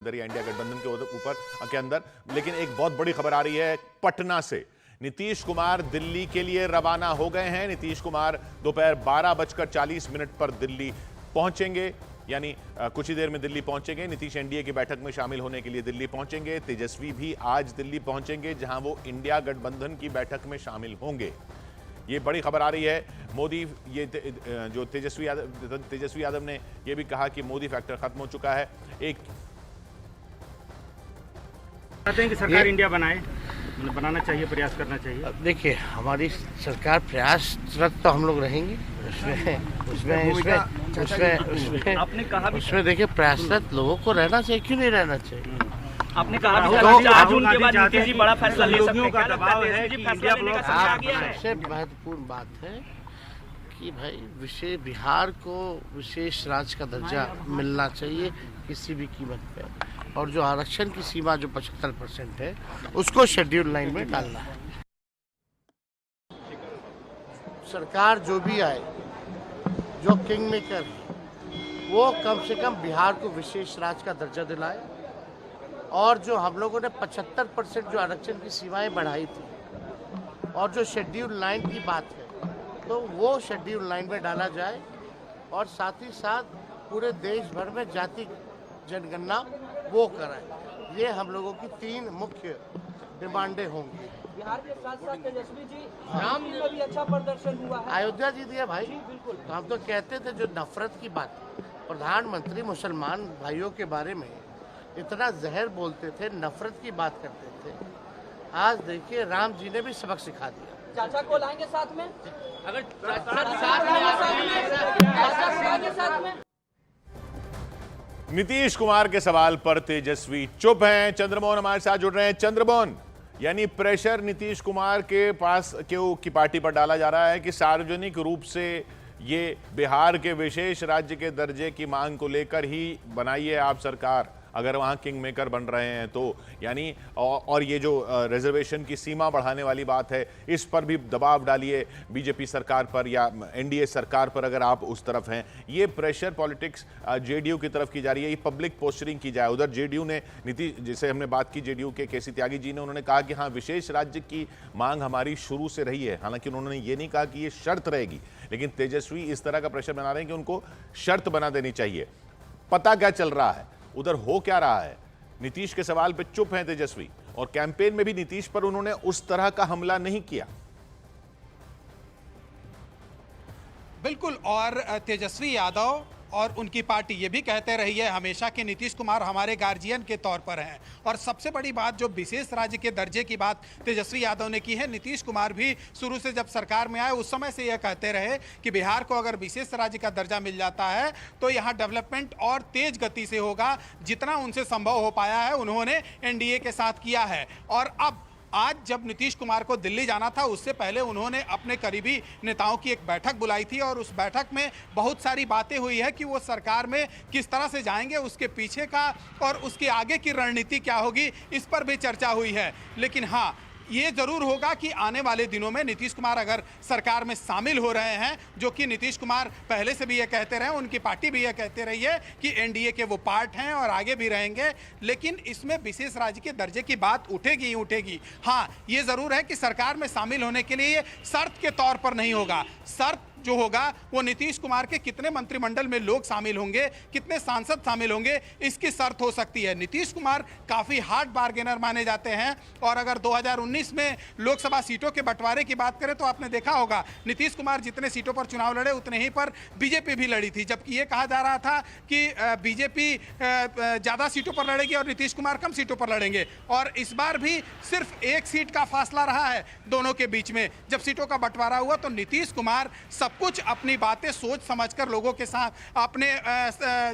अंदर या इंडिया गठबंधन के ऊपर के अंदर। लेकिन एक बहुत बड़ी खबर आ रही है पटना से। नीतीश कुमार दिल्ली के लिए रवाना हो गए हैं। नीतीश कुमार दोपहर 12:40 पर दिल्ली पहुंचेंगे, यानी कुछ ही देर में दिल्ली पहुंचेंगे। नीतीश एनडीए की बैठक में शामिल होने के लिए दिल्ली पहुंचेंगे। तेजस्वी भी आज दिल्ली पहुंचेंगे, जहां वो इंडिया गठबंधन की बैठक में शामिल होंगे। ये बड़ी खबर आ रही है। मोदी जो तेजस्वी यादव ने यह भी कहा कि मोदी फैक्टर खत्म हो चुका है। चाहते हैं कि सरकार इंडिया बनाए, बनाना चाहिए, प्रयास करना चाहिए। देखिए, हमारी सरकार प्रयासरत तो हम लोग रहेंगे। उसमें देखिए, प्रयासरत लोगों को रहना चाहिए, क्यों नहीं रहना चाहिए। आपने कहा आज उनके बाद नीतीश जी बड़ा फैसला ले सकते हैं, का दबाव है कि इंडिया ब्लॉक आ गया है। सबसे महत्वपूर्ण बात है कि भाई बिहार को विशेष राज्य का दर्जा मिलना चाहिए किसी भी कीमत पे, और जो आरक्षण की सीमा जो 75% है उसको शेड्यूल लाइन में डालना है। सरकार जो भी आए, जो किंग मेकर है, वो कम से कम बिहार को विशेष राज्य का दर्जा दिलाए, और जो हम लोगों ने 75% जो आरक्षण की सीमाएं बढ़ाई थी और जो शेड्यूल लाइन की बात है, तो वो शेड्यूल लाइन में डाला जाए, और साथ ही साथ पूरे देश भर में जाति जनगणना वो कराए। ये हम लोगों की 3 मुख्य डिमांडें होंगी। बिहार के साथ साथ तेजस्वी जी राम में भी अच्छा प्रदर्शन हुआ है। अयोध्या जी दिया भाई, तो हम तो कहते थे जो नफरत की बात, प्रधानमंत्री मुसलमान भाइयों के बारे में इतना जहर बोलते थे, नफरत की बात करते थे। आज देखिए, राम जी ने भी सबक सिखा दिया। चाचा को लाएंगे साथ में, अगर साथ में। नीतीश कुमार के सवाल पर तेजस्वी चुप हैं। चंद्रमोहन हमारे साथ जुड़ रहे हैं। चंद्रमोहन, यानी प्रेशर नीतीश कुमार के पास क्यों की पार्टी पर डाला जा रहा है कि सार्वजनिक रूप से ये बिहार के विशेष राज्य के दर्जे की मांग को लेकर ही बनाइए आप सरकार, अगर वहां किंग मेकर बन रहे हैं तो, यानी और ये जो रिजर्वेशन की सीमा बढ़ाने वाली बात है, इस पर भी दबाव डालिए बीजेपी सरकार पर या एनडीए सरकार पर, अगर आप उस तरफ हैं। ये प्रेशर पॉलिटिक्स जेडीयू की तरफ की जा रही है, ये पब्लिक पोस्टरिंग की जाए। उधर जेडीयू ने जैसे हमने बात की, जेडीयू के केसी त्यागी जी ने, उन्होंने कहा कि हाँ, विशेष राज्य की मांग हमारी शुरू से रही है। हालांकि उन्होंने ये नहीं कहा कि ये शर्त रहेगी, लेकिन तेजस्वी इस तरह का प्रेशर बना रहे हैं कि उनको शर्त बना देनी चाहिए। पता क्या चल रहा है, उधर हो क्या रहा है? नीतीश के सवाल पे चुप हैं तेजस्वी, और कैंपेन में भी नीतीश पर उन्होंने उस तरह का हमला नहीं किया। बिल्कुल, और तेजस्वी यादव और उनकी पार्टी ये भी कहते रही है हमेशा कि नीतीश कुमार हमारे गार्जियन के तौर पर हैं। और सबसे बड़ी बात, जो विशेष राज्य के दर्जे की बात तेजस्वी यादव ने की है, नीतीश कुमार भी शुरू से जब सरकार में आए उस समय से यह कहते रहे कि बिहार को अगर विशेष राज्य का दर्जा मिल जाता है तो यहाँ डेवलपमेंट और तेज गति से होगा। जितना उनसे संभव हो पाया है उन्होंने एनडीए के साथ किया है। और अब आज जब नीतीश कुमार को दिल्ली जाना था, उससे पहले उन्होंने अपने करीबी नेताओं की एक बैठक बुलाई थी, और उस बैठक में बहुत सारी बातें हुई है कि वो सरकार में किस तरह से जाएंगे, उसके पीछे का और उसके आगे की रणनीति क्या होगी, इस पर भी चर्चा हुई है। लेकिन हाँ, ये जरूर होगा कि आने वाले दिनों में नीतीश कुमार अगर सरकार में शामिल हो रहे हैं, जो कि नीतीश कुमार पहले से भी ये कहते रहे, उनकी पार्टी भी ये कहते रही है कि एनडीए के वो पार्ट हैं और आगे भी रहेंगे, लेकिन इसमें विशेष राज्य के दर्जे की बात उठेगी ही उठेगी। हाँ, ये जरूर है कि सरकार में शामिल होने के लिए शर्त के तौर पर नहीं होगा। शर्त जो होगा वो नीतीश कुमार के कितने मंत्रिमंडल में लोग शामिल होंगे, कितने सांसद शामिल होंगे, इसकी शर्त हो सकती है। नीतीश कुमार काफी हार्ड बार्गेनर माने जाते हैं, और अगर 2019 में लोकसभा सीटों के बंटवारे की बात करें तो आपने देखा होगा नीतीश कुमार जितने सीटों पर चुनाव लड़े उतने ही पर बीजेपी भी लड़ी थी, जबकि ये कहा जा रहा था कि बीजेपी ज्यादा सीटों पर लड़ेगी और नीतीश कुमार कम सीटों पर लड़ेंगे। और इस बार भी सिर्फ 1 सीट का फासला रहा है दोनों के बीच में। जब सीटों का बंटवारा हुआ तो नीतीश कुमार सब कुछ अपनी बातें सोच समझकर लोगों के साथ, अपने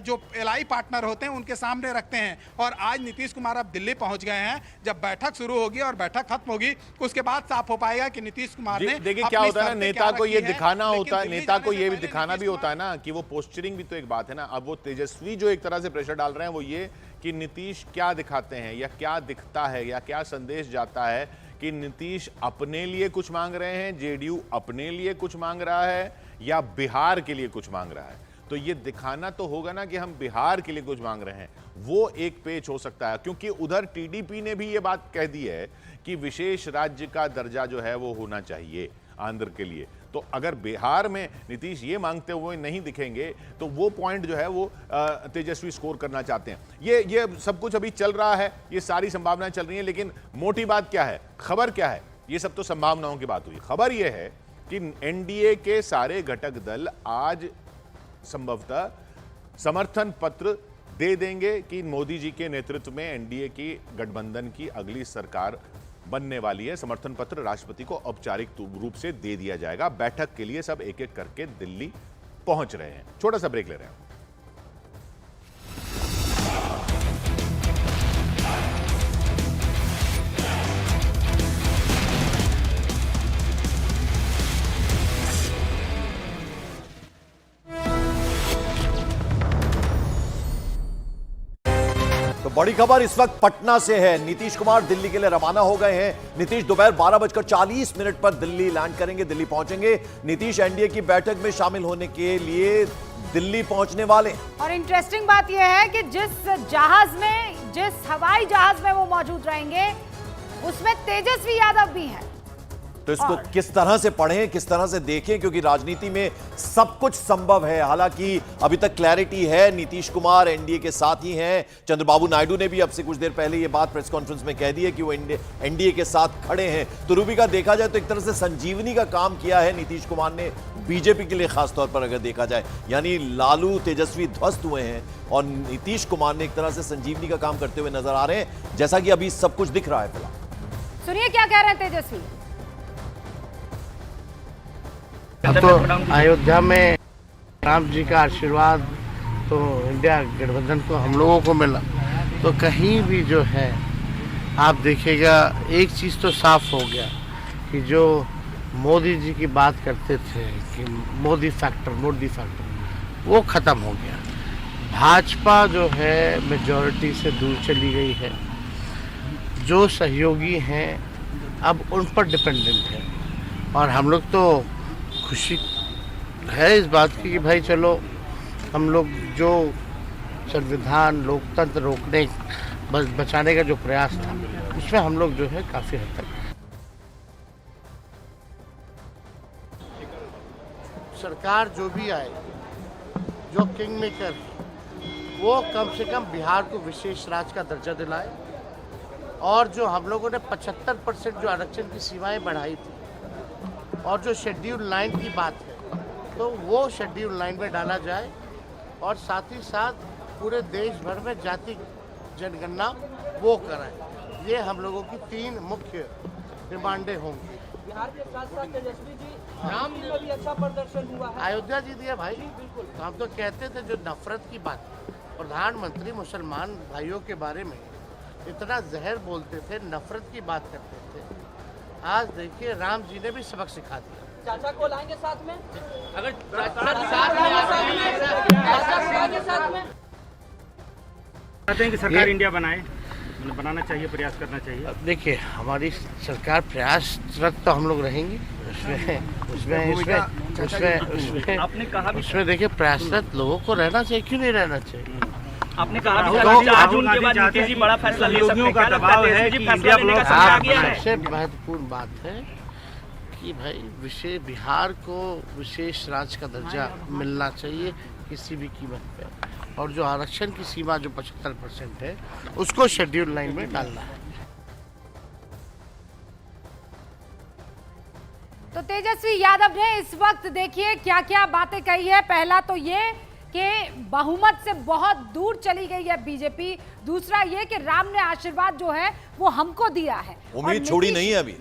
जो एलआई पार्टनर होते हैं उनके सामने रखते हैं। और आज नीतीश कुमार अब दिल्ली पहुंच गए हैं। जब बैठक शुरू होगी और बैठक खत्म होगी, उसके बाद साफ हो पाएगा कि नीतीश कुमार ने, देखिए क्या होता है ना, नेता को ये दिखाना होता है, नेता को ये भी दिखाना भी होता है ना कि वो पोस्चरिंग भी तो एक बात है ना। अब वो तेजस्वी जो एक तरह से प्रेशर डाल रहे हैं वो ये कि नीतीश क्या दिखाते हैं, या क्या दिखता है, या क्या संदेश जाता है कि नीतीश अपने लिए कुछ मांग रहे हैं, जेडीयू अपने लिए कुछ मांग रहा है, या बिहार के लिए कुछ मांग रहा है। तो ये दिखाना तो होगा ना कि हम बिहार के लिए कुछ मांग रहे हैं, वो एक पेच हो सकता है। क्योंकि उधर टीडीपी ने भी ये बात कह दी है कि विशेष राज्य का दर्जा जो है वो होना चाहिए आंध्र के लिए। तो अगर बिहार में नीतीश ये मांगते हुए नहीं दिखेंगे तो वो पॉइंट जो है वो तेजस्वी स्कोर करना चाहते हैं। ये सब कुछ अभी चल रहा है, ये सारी संभावनाएं चल रही हैं, लेकिन मोटी बात क्या है, खबर क्या है? ये सब तो संभावनाओं की बात हुई। खबर ये है कि एनडीए के सारे घटक दल आज संभवतः समर्थन पत्र दे देंगे कि मोदी जी के नेतृत्व में एनडीए की गठबंधन की अगली सरकार बनने वाली है। समर्थन पत्र राष्ट्रपति को औपचारिक रूप से दे दिया जाएगा। बैठक के लिए सब एक एक करके दिल्ली पहुंच रहे हैं। छोटा सा ब्रेक ले रहे हैं। तो बड़ी खबर इस वक्त पटना से है। नीतीश कुमार दिल्ली के लिए रवाना हो गए हैं। नीतीश दोपहर 12:40 पर दिल्ली लैंड करेंगे, दिल्ली पहुंचेंगे। नीतीश एनडीए की बैठक में शामिल होने के लिए दिल्ली पहुंचने वाले। और इंटरेस्टिंग बात यह है कि जिस हवाई जहाज में वो मौजूद रहेंगे उसमें तेजस्वी यादव भी हैं। तो इसको किस तरह से पढ़ें, किस तरह से देखें, क्योंकि राजनीति में सब कुछ संभव है। हालांकि अभी तक क्लैरिटी है, नीतीश कुमार एनडीए के साथ ही हैं। चंद्रबाबू नायडू ने भी अब से कुछ देर पहले ये बात प्रेस कॉन्फ्रेंस में कह दी है कि वो एनडीए के साथ खड़े हैं। तो रूबिका, देखा जाए तो एक तरह से संजीवनी का काम किया है नीतीश कुमार ने बीजेपी के लिए, खासतौर पर अगर देखा जाए। यानी लालू तेजस्वी ध्वस्त हुए हैं और नीतीश कुमार ने एक तरह से संजीवनी का काम करते हुए नजर आ रहे हैं, जैसा कि अभी सब कुछ दिख रहा है फिलहाल। सुनिए क्या कह रहे हैं तेजस्वी। तो अयोध्या में राम जी का आशीर्वाद तो इंडिया गठबंधन को हम लोगों को मिला, तो कहीं भी जो है आप देखिएगा एक चीज़ तो साफ हो गया कि जो मोदी जी की बात करते थे कि मोदी फैक्टर वो ख़त्म हो गया। भाजपा जो है मेजॉरिटी से दूर चली गई है। जो सहयोगी हैं अब उन पर डिपेंडेंट है। और हम लोग तो खुशी है इस बात की कि भाई चलो हम लोग जो संविधान लोकतंत्र रोकने बचाने का जो प्रयास था उसमें हम लोग जो है काफ़ी हद तक सरकार जो भी आए, जो किंग मेकर वो कम से कम बिहार को विशेष राज्य का दर्जा दिलाए। और जो हम लोगों ने 75% जो आरक्षण की सीमाएं बढ़ाई थी और जो शेड्यूल 9 की बात है तो वो शेड्यूल 9 में डाला जाए। और साथ ही साथ पूरे देश भर में जाति जनगणना वो कराएं। ये हम लोगों की 3 मुख्य डिमांडें होंगी। बिहार के साथ साथ तेजस्वी जी राम जी में भी अच्छा प्रदर्शन हुआ है। अयोध्या जी दिया भाई, बिल्कुल। तो हम तो कहते थे जो नफरत की बात, प्रधानमंत्री मुसलमान भाइयों के बारे में इतना जहर बोलते थे, नफरत की बात करते थे। आज देखिए राम जी ने भी सबक सिखा दिया। चाचा को लाएंगे साथ में, अगर चाहते हैं कि सरकार इंडिया बनाए, बनाना चाहिए, प्रयास करना चाहिए। देखिए हमारी सरकार प्रयासरत तो हम लोग रहेंगे। उसमें देखिए प्रयासरत लोगों को रहना चाहिए, क्यों नहीं रहना चाहिए। आपने कहा आज उनके बाद नीतीश जी बड़ा फैसला ले सकते हैं। क्या दबाव है कि इंडिया ब्लॉक आ गया है। सबसे महत्वपूर्ण बात है कि भाई बिहार को विशेष राज्य का दर्जा मिलना चाहिए किसी भी कीमत पे। और जो आरक्षण की सीमा जो 75% है उसको शेड्यूल 9 में डालना है। तो तेजस्वी यादव ने इस वक्त देखिए क्या क्या बातें कही है। पहला तो ये कि बहुमत से बहुत दूर चली गई है बीजेपी। दूसरा ये कि राम ने आशीर्वाद जो है वो हमको दिया है, उम्मीद छोड़ी नहीं है अभी।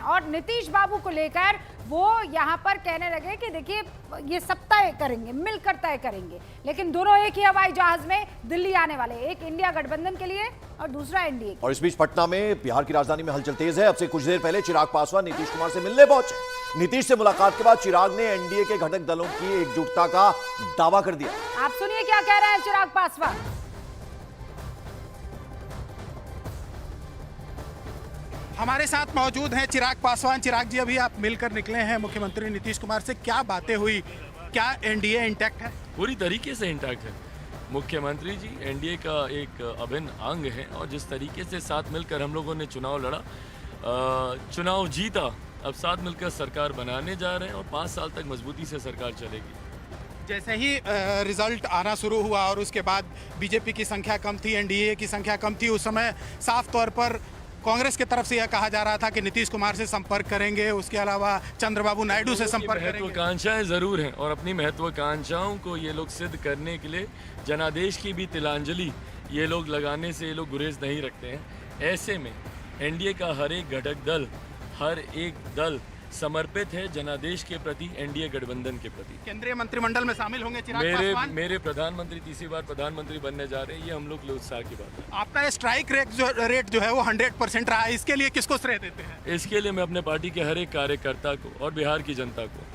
और नीतीश बाबू को लेकर वो यहाँ पर कहने लगे कि देखिए ये सब तय करेंगे, मिलकर तय करेंगे। लेकिन दोनों एक ही हवाई जहाज में दिल्ली आने वाले, एक इंडिया गठबंधन के लिए और दूसरा एनडीए। और इस बीच पटना में बिहार की राजधानी में हलचल तेज है। अब से कुछ देर पहले चिराग पासवान नीतीश कुमार से मिलने पहुंचे। नीतीश से मुलाकात के बाद चिराग ने एनडीए के घटक दलों की एकजुटता का दावा कर दिया। आप सुनिए क्या कह रहे हैं चिराग पासवान। हमारे साथ मौजूद हैं चिराग पासवान। चिराग जी, अभी आप मिलकर निकले हैं मुख्यमंत्री नीतीश कुमार से, क्या बातें हुई क्या एनडीए इंटैक्ट है? पूरी तरीके से इंटैक्ट है। मुख्यमंत्री जी एनडीए का एक अभिन्न अंग है और जिस तरीके से साथ मिलकर हम लोगों ने चुनाव लड़ा, चुनाव जीता, अब साथ मिलकर सरकार बनाने जा रहे हैं और 5 साल तक मजबूती से सरकार चलेगी। जैसे ही रिजल्ट आना शुरू हुआ और उसके बाद बीजेपी की संख्या कम थी, एनडीए की संख्या कम थी, उस समय साफ तौर पर कांग्रेस की तरफ से यह कहा जा रहा था कि नीतीश कुमार से संपर्क करेंगे, उसके अलावा चंद्रबाबू नायडू से संपर्क करेंगे। महत्वाकांक्षाएं जरूर हैं और अपनी महत्वाकांक्षाओं को ये लोग सिद्ध करने के लिए जनादेश की भी तिलांजलि ये लोग लगाने से ये लोग गुरेज नहीं रखते हैं। ऐसे में एनडीए का हर एक घटक दल, हर एक दल समर्पित है जनादेश के प्रति, एनडीए गठबंधन के प्रति। केंद्रीय मंत्रिमंडल में शामिल होंगे चिराग पासवान? मेरे प्रधानमंत्री तीसरी बार प्रधानमंत्री बनने जा रहे हैं, ये हम लोग के लिए उत्साह की बात है। आपका स्ट्राइक रेट जो है वो 100% रहा है, इसके लिए किसको श्रेय देते हैं? इसके लिए मैं अपने पार्टी के हर एक कार्यकर्ता को और बिहार की जनता को।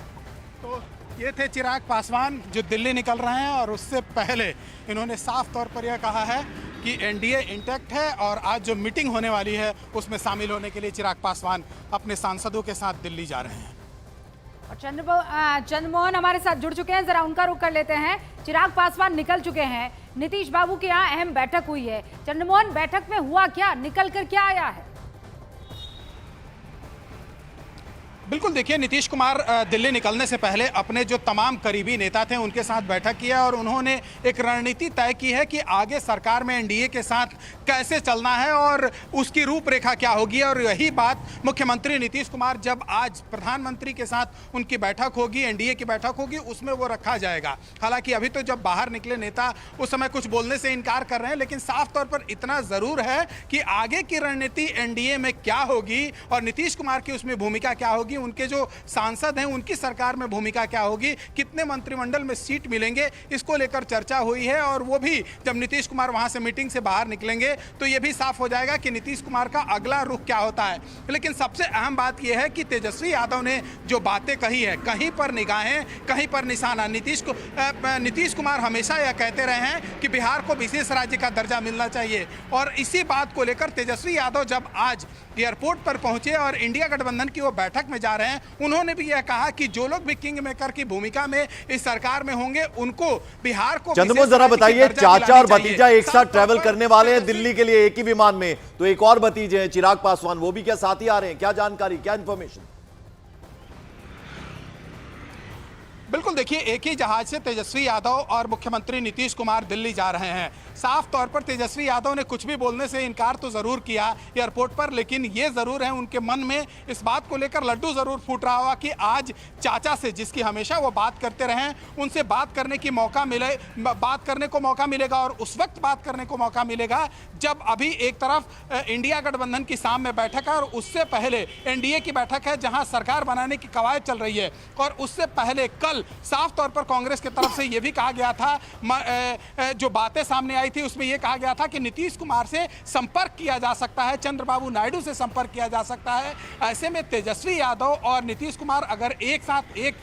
तो ये थे चिराग पासवान जो दिल्ली निकल रहे हैं और उससे पहले इन्होंने साफ तौर पर यह कहा है कि एनडीए इंटैक्ट है और आज जो मीटिंग होने वाली है उसमें शामिल होने के लिए चिराग पासवान अपने सांसदों के साथ दिल्ली जा रहे हैं। और चंद्रमोहन हमारे साथ जुड़ चुके हैं, जरा उनका रुख कर लेते हैं। चिराग पासवान निकल चुके हैं, नीतीश बाबू के यहाँ अहम बैठक हुई है। चंद्रमोहन, बैठक में हुआ क्या, निकल कर क्या आया है? बिल्कुल, देखिए नीतीश कुमार दिल्ली निकलने से पहले अपने जो तमाम करीबी नेता थे उनके साथ बैठक किया और उन्होंने एक रणनीति तय की है कि आगे सरकार में एनडीए के साथ कैसे चलना है और उसकी रूपरेखा क्या होगी। और यही बात मुख्यमंत्री नीतीश कुमार जब आज प्रधानमंत्री के साथ उनकी बैठक होगी, एनडीए की बैठक होगी, उसमें वो रखा जाएगा। हालांकि अभी तो जब बाहर निकले नेता उस समय कुछ बोलने से इनकार कर रहे हैं, लेकिन साफ तौर पर इतना ज़रूर है कि आगे की रणनीति एनडीए में क्या होगी और नीतीश कुमार की उसमें भूमिका क्या होगी, उनके जो सांसद हैं उनकी सरकार में भूमिका क्या होगी, कितने मंत्रिमंडल में सीट मिलेंगे, इसको लेकर चर्चा हुई है। और वो भी जब नीतीश कुमार वहां से मीटिंग से बाहर निकलेंगे तो ये भी साफ हो जाएगा कि नीतीश कुमार का अगला रुख क्या होता है। लेकिन सबसे अहम बात यह है कि तेजस्वी यादव ने जो बातें कही है, कहीं पर निगाहें कहीं पर निशाना। नीतीश कुमार हमेशा यह कहते रहे हैं कि बिहार को विशेष राज्य का दर्जा मिलना चाहिए और इसी बात को लेकर तेजस्वी यादव जब आज एयरपोर्ट पर पहुंचे और इंडिया गठबंधन की वो बैठक में जा रहे हैं, उन्होंने भी यह कहा कि जो लोग भी किंग मेकर की भूमिका में इस सरकार में होंगे उनको बिहार को। चंद्रमोहन, जरा बताइए, चाचा और भतीजा एक साथ ट्रैवल करने वाले हैं दिल्ली के लिए एक ही विमान में, तो एक और भतीजे हैं चिराग पासवान, वो भी क्या साथ ही आ रहे हैं? क्या जानकारी, क्या इंफॉर्मेशन? बिल्कुल, देखिए एक ही जहाज से तेजस्वी यादव और मुख्यमंत्री नीतीश कुमार दिल्ली जा रहे हैं। साफ तौर पर तेजस्वी यादव ने कुछ भी बोलने से इनकार तो जरूर किया एयरपोर्ट पर, लेकिन ये जरूर है उनके मन में इस बात को लेकर लड्डू जरूर फूट रहा होगा कि आज चाचा से, जिसकी हमेशा वो बात करते रहे, उनसे बात करने को मौका मिलेगा और उस वक्त बात करने को मौका मिलेगा जब अभी एक तरफ इंडिया गठबंधन की शाम में बैठक है और उससे पहले एनडीए की बैठक है जहां सरकार बनाने की कवायद चल रही है। और उससे पहले कल साफ तौर पर कांग्रेस की तरफ से यह भी कहा गया था, जो बातें सामने आई थी उसमें यह कहा गया था कि नीतीश कुमार से संपर्क किया जा सकता है, चंद्रबाबू नायडू से संपर्क किया जा सकता है। ऐसे में तेजस्वी यादव और नीतीश कुमार अगर एक साथ एक